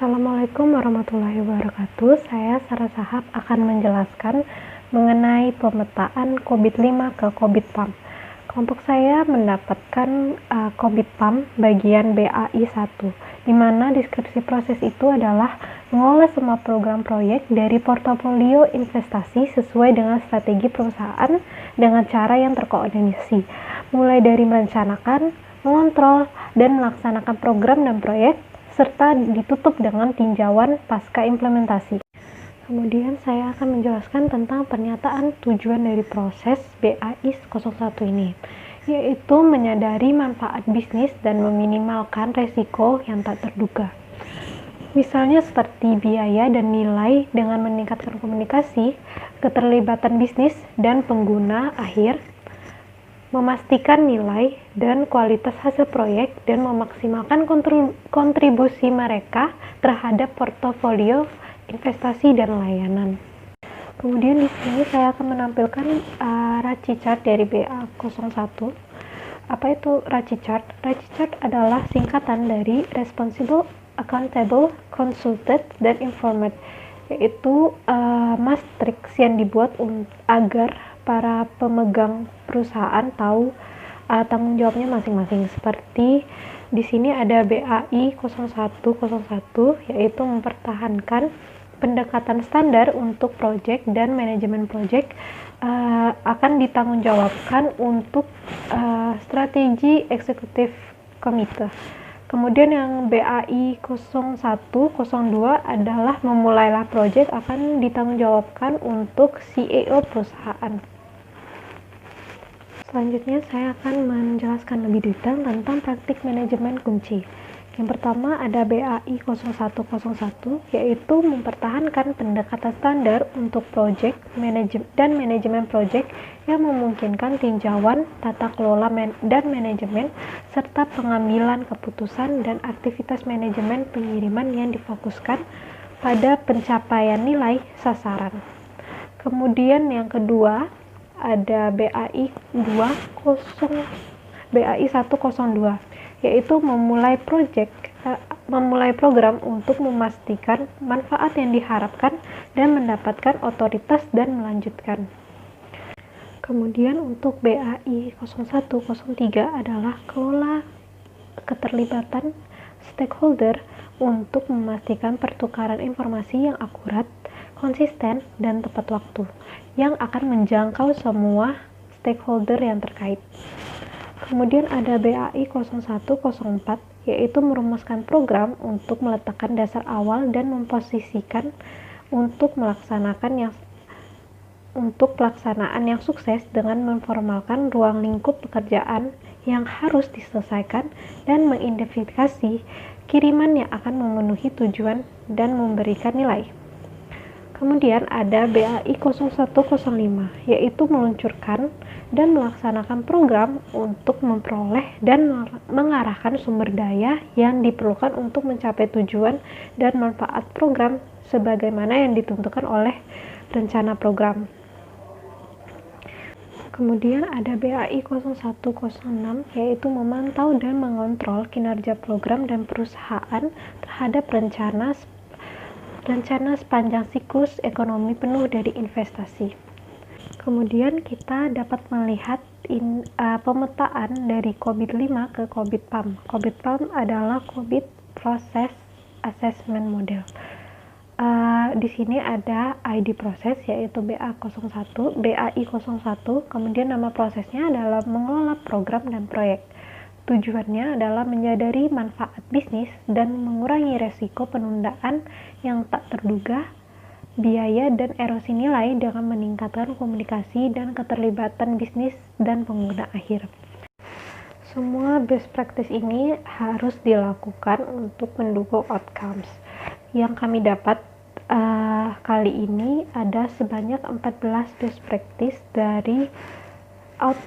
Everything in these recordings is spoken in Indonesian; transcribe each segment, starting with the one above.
Assalamualaikum warahmatullahi wabarakatuh. Saya Sarah Sahab akan menjelaskan mengenai pemetaan COVID-5 ke COVID-PAM. Kelompok saya mendapatkan COVID-PAM bagian BAI 1, di mana deskripsi proses itu adalah mengolah semua program proyek dari portofolio investasi sesuai dengan strategi perusahaan dengan cara yang terkoordinasi, mulai dari merencanakan, mengontrol, dan melaksanakan program dan proyek, serta ditutup dengan tinjauan pasca implementasi. Kemudian saya akan menjelaskan tentang pernyataan tujuan dari proses BAI 01 ini, yaitu menyadari manfaat bisnis dan meminimalkan resiko yang tak terduga. Misalnya seperti biaya dan nilai dengan meningkatkan komunikasi, keterlibatan bisnis dan pengguna akhir, memastikan nilai dan kualitas hasil proyek, dan memaksimalkan kontribusi mereka terhadap portofolio investasi dan layanan. Kemudian di sini saya akan menampilkan RACI chart dari BA01. Apa itu RACI chart? RACI chart adalah singkatan dari Responsible, Accountable, Consulted, dan Informed, yaitu matriks yang dibuat agar para pemegang perusahaan tahu tanggung jawabnya masing-masing. Seperti di sini ada BAI 0101, yaitu mempertahankan pendekatan standar untuk proyek dan manajemen proyek akan ditanggungjawabkan untuk strategi eksekutif komite. Kemudian yang BAI 0102 adalah memulailah proyek akan ditanggungjawabkan untuk CEO perusahaan. Selanjutnya saya akan menjelaskan lebih detail tentang praktik manajemen kunci. Yang pertama ada BAI 0101, yaitu mempertahankan pendekatan standar untuk proyek dan manajemen proyek yang memungkinkan tinjauan, tata kelola dan manajemen, serta pengambilan keputusan dan aktivitas manajemen pengiriman yang difokuskan pada pencapaian nilai sasaran. Kemudian yang kedua ada BAI 102, yaitu memulai program untuk memastikan manfaat yang diharapkan dan mendapatkan otoritas dan melanjutkan. Kemudian untuk BAI 0103 adalah kelola keterlibatan stakeholder untuk memastikan pertukaran informasi yang akurat, konsisten, dan tepat waktu, yang akan menjangkau semua stakeholder yang terkait. Kemudian ada BAI 0104, yaitu merumuskan program untuk meletakkan dasar awal dan memposisikan untuk pelaksanaan yang sukses dengan memformalkan ruang lingkup pekerjaan yang harus diselesaikan dan mengidentifikasi kiriman yang akan memenuhi tujuan dan memberikan nilai. Kemudian ada BAI 0105, yaitu meluncurkan dan melaksanakan program untuk memperoleh dan mengarahkan sumber daya yang diperlukan untuk mencapai tujuan dan manfaat program sebagaimana yang ditentukan oleh rencana program. Kemudian ada BAI 0106, yaitu memantau dan mengontrol kinerja program dan perusahaan terhadap rencana sepanjang siklus ekonomi penuh dari investasi. Kemudian kita dapat melihat pemetaan dari COVID-5 ke COVID-PAM. COVID-PAM adalah COVID Process Assessment Model. Di sini ada ID proses, yaitu BAI 01, kemudian nama prosesnya adalah mengelola program dan proyek. Tujuannya adalah menyadari manfaat bisnis dan mengurangi resiko penundaan yang tak terduga, biaya dan erosi nilai dengan meningkatkan komunikasi dan keterlibatan bisnis dan pengguna akhir. Semua best practice ini harus dilakukan untuk mendukung outcomes. Yang kami dapat kali ini ada sebanyak 14 best practice dari 6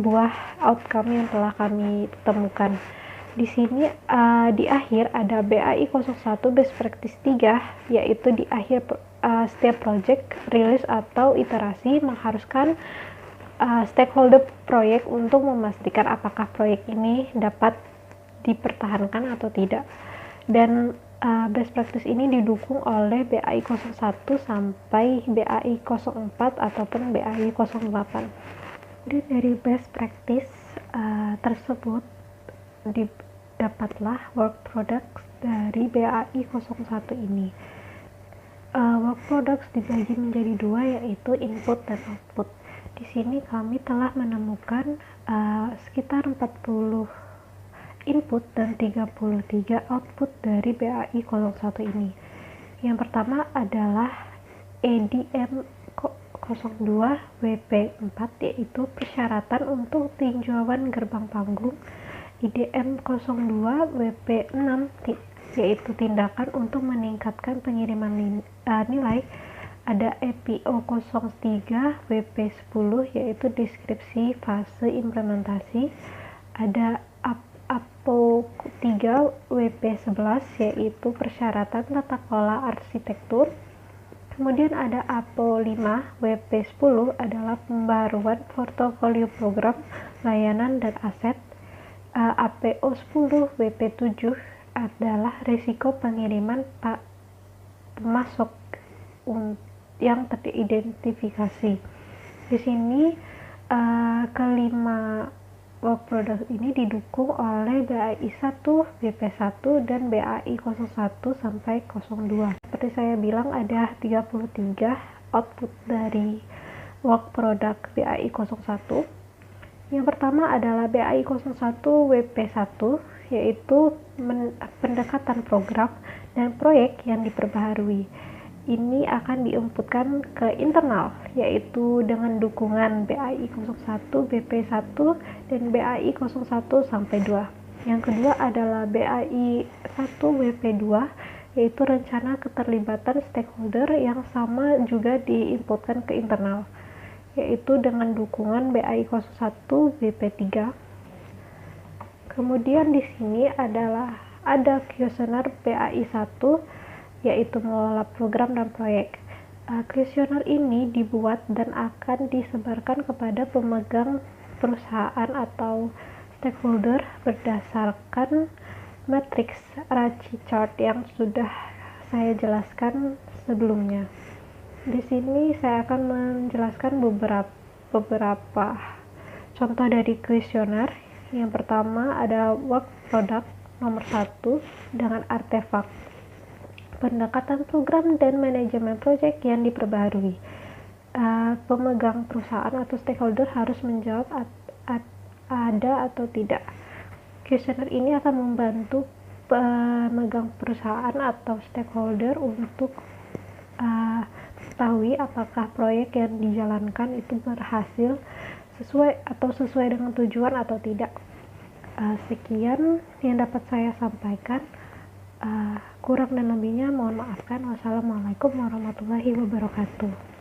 buah outcome yang telah kami temukan. Di sini di akhir ada BAI 01 best practice 3, yaitu di akhir setiap project rilis atau iterasi mengharuskan stakeholder proyek untuk memastikan apakah proyek ini dapat dipertahankan atau tidak. Dan best practice ini didukung oleh BAI 01 sampai BAI 04 ataupun BAI 08. Jadi dari best practice tersebut dapatlah work products dari BAI 01 ini. Work products dibagi menjadi dua, yaitu input dan output. Di sini kami telah menemukan sekitar 40 input dan 33 output dari BAI 01 ini. Yang pertama adalah EDM 02 WP4, yaitu persyaratan untuk tinjauan gerbang panggung. IDM 02 WP6, yaitu tindakan untuk meningkatkan pengiriman nilai. Ada EPO 03 WP10, yaitu deskripsi fase implementasi. Ada APO 3 WP11, yaitu persyaratan tata kelola arsitektur. Kemudian ada APO 5 WP10 adalah pembaruan portofolio program, layanan, dan aset. APO 10 WP7 adalah risiko pengiriman pemasok yang teridentifikasi. Di sini kelima work product ini didukung oleh BAI 1, BP1, dan BAI 01 sampai 02. Seperti saya bilang, ada 33 output dari work product BAI 01. Yang pertama adalah BAI 01 WP1, yaitu pendekatan program dan proyek yang diperbaharui. Ini akan diinputkan ke internal, yaitu dengan dukungan BAI 01, BP1, dan BAI 01 sampai 2. Yang kedua adalah BAI 1 WP2, yaitu rencana keterlibatan stakeholder yang sama juga diinputkan ke internal, yaitu dengan dukungan BAI 01 BP3. Kemudian di sini ada kuesioner BAI 1, yaitu mengelola program dan proyek. Kuesioner ini dibuat dan akan disebarkan kepada pemegang perusahaan atau stakeholder berdasarkan matriks RACI chart yang sudah saya jelaskan sebelumnya. Di sini saya akan menjelaskan beberapa contoh dari kuesioner. Yang pertama ada work product nomor 1 dengan artefak pendekatan program dan manajemen proyek yang diperbaharui. Pemegang perusahaan atau stakeholder harus menjawab ada atau tidak. Kuesioner ini akan membantu pemegang perusahaan atau stakeholder untuk mengetahui apakah proyek yang dijalankan itu berhasil sesuai dengan tujuan atau tidak. Sekian yang dapat saya sampaikan. Kurang dan lebihnya mohon maafkan. Wassalamualaikum warahmatullahi wabarakatuh.